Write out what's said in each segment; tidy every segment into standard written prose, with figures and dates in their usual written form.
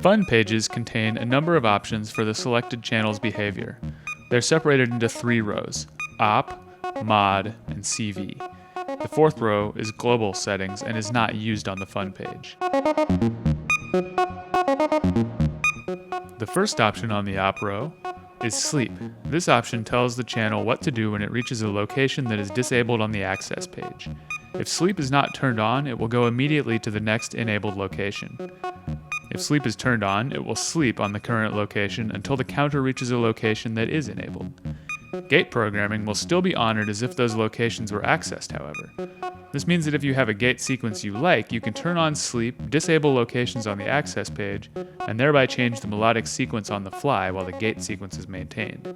FUN pages contain a number of options for the selected channel's behavior. They're separated into 3 rows: op, mod, and CV. The 4th row is global settings and is not used on the FUN page. The first option on the op row is sleep. This option tells the channel what to do when it reaches a location that is disabled on the access page. If sleep is not turned on, it will go immediately to the next enabled location. If sleep is turned on, it will sleep on the current location until the counter reaches a location that is enabled. Gate programming will still be honored as if those locations were accessed, however. This means that if you have a gate sequence you like, you can turn on sleep, disable locations on the access page, and thereby change the melodic sequence on the fly while the gate sequence is maintained.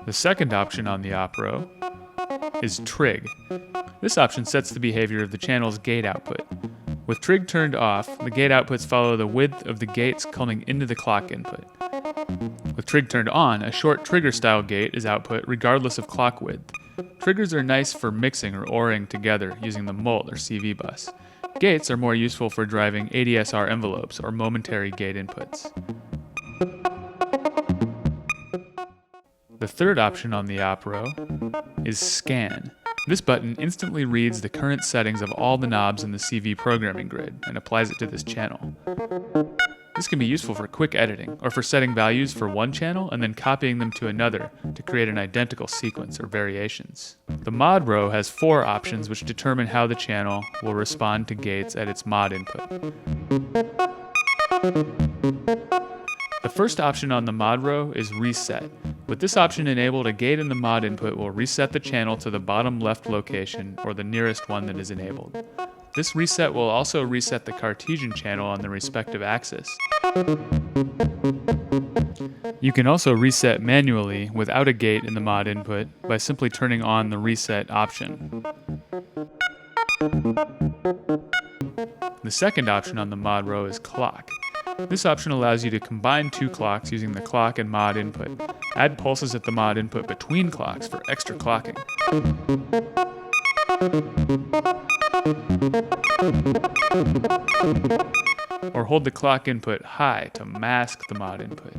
The second option on the op row is trig. This option sets the behavior of the channel's gate output. With trig turned off, the gate outputs follow the width of the gates coming into the clock input. With trig turned on, a short trigger-style gate is output regardless of clock width. Triggers are nice for mixing or ORing together using the mult or CV bus. Gates are more useful for driving ADSR envelopes or momentary gate inputs. The third option on the op row is scan. This button instantly reads the current settings of all the knobs in the CV programming grid and applies it to this channel. This can be useful for quick editing or for setting values for one channel and then copying them to another to create an identical sequence or variations. The mod row has 4 options which determine how the channel will respond to gates at its mod input. The first option on the mod row is reset. With this option enabled, a gate in the mod input will reset the channel to the bottom left location or the nearest one that is enabled. This reset will also reset the Cartesian channel on the respective axis. You can also reset manually without a gate in the mod input by simply turning on the reset option. The second option on the mod row is clock. This option allows you to combine 2 clocks using the clock and mod input. Add pulses at the mod input between clocks for extra clocking. Or hold the clock input high to mask the mod input.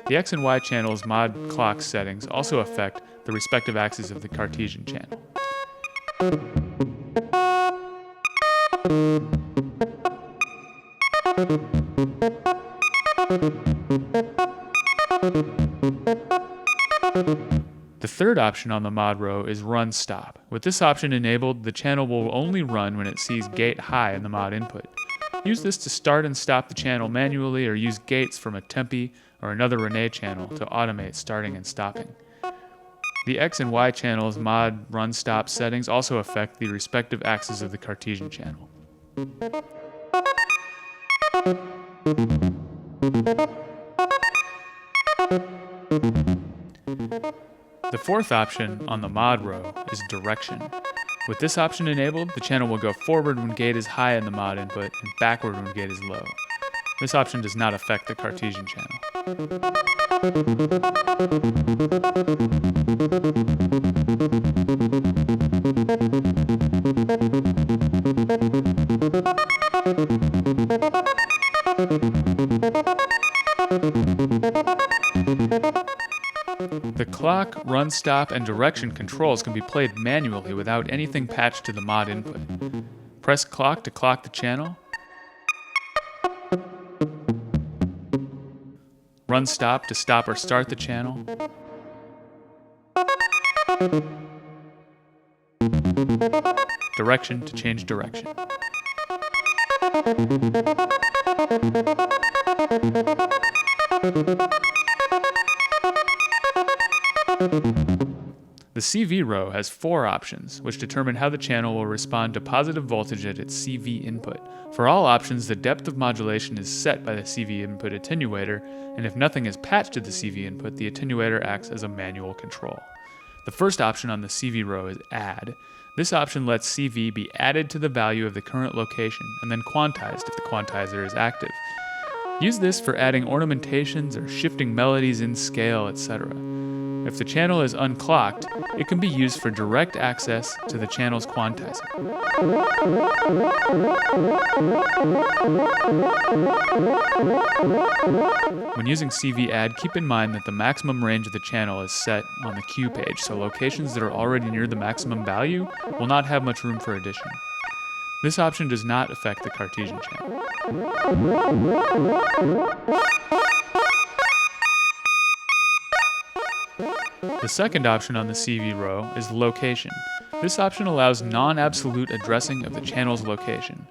The X and Y channel's mod clock settings also affect the respective axes of the Cartesian channel. The third option on the mod row is run stop. With this option enabled, the channel will only run when it sees gate high in the mod input. Use this to start and stop the channel manually or use gates from a Tempi or another René channel to automate starting and stopping. The X and Y channel's mod run stop settings also affect the respective axes of the Cartesian channel. The fourth option on the mod row is direction. With this option enabled, the channel will go forward when gate is high in the mod input and backward when gate is low. This option does not affect the Cartesian channel. The clock, run stop, and direction controls can be played manually without anything patched to the mod input. Press clock to clock the channel. Run stop to stop or start the channel. Direction to change direction. The CV row has 4 options, which determine how the channel will respond to positive voltage at its CV input. For all options, the depth of modulation is set by the CV input attenuator, and if nothing is patched to the CV input, the attenuator acts as a manual control. The first option on the CV row is add. This option lets CV be added to the value of the current location and then quantized if the quantizer is active. Use this for adding ornamentations or shifting melodies in scale, etc. If the channel is unclocked, it can be used for direct access to the channel's quantizer. When using CV add, keep in mind that the maximum range of the channel is set on the queue page, so locations that are already near the maximum value will not have much room for addition. This option does not affect the Cartesian channel. The second option on the CV row is location. This option allows non-absolute addressing of the channel's location.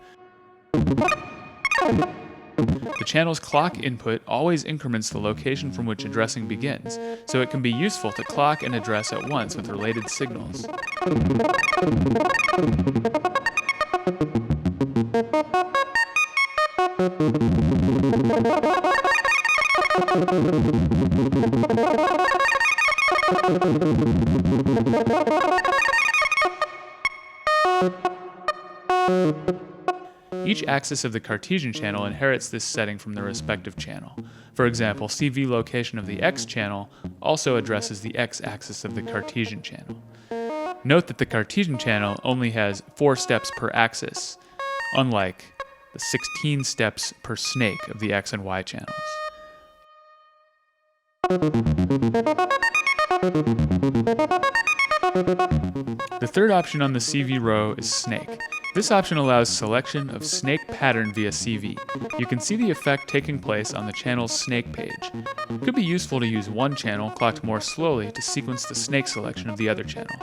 The channel's clock input always increments the location from which addressing begins, so it can be useful to clock and address at once with related signals. Each axis of the Cartesian channel inherits this setting from the respective channel. For example, CV location of the X channel also addresses the X axis of the Cartesian channel. Note that the Cartesian channel only has 4 steps per axis, unlike the 16 steps per snake of the X and Y channels. The third option on the CV row is snake. This option allows selection of snake pattern via CV. You can see the effect taking place on the channel's snake page. It could be useful to use one channel clocked more slowly to sequence the snake selection of the other channel.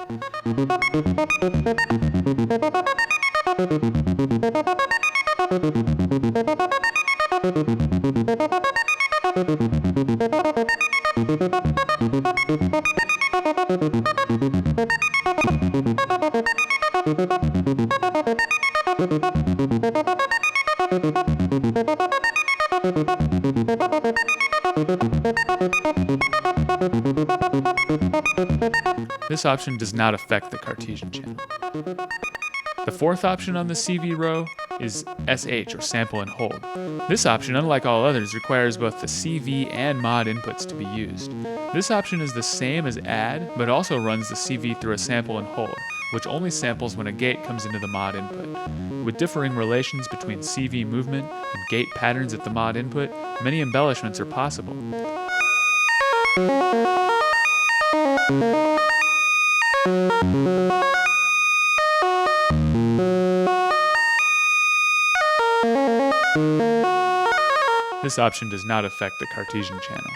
This option does not affect the Cartesian channel. The fourth option on the CV row is SH, or sample and hold. This option, unlike all others, requires both the CV and mod inputs to be used. This option is the same as add, but also runs the CV through a sample and hold, which only samples when a gate comes into the mod input. With differing relations between CV movement and gate patterns at the mod input, many embellishments are possible. This option does not affect the Cartesian channel.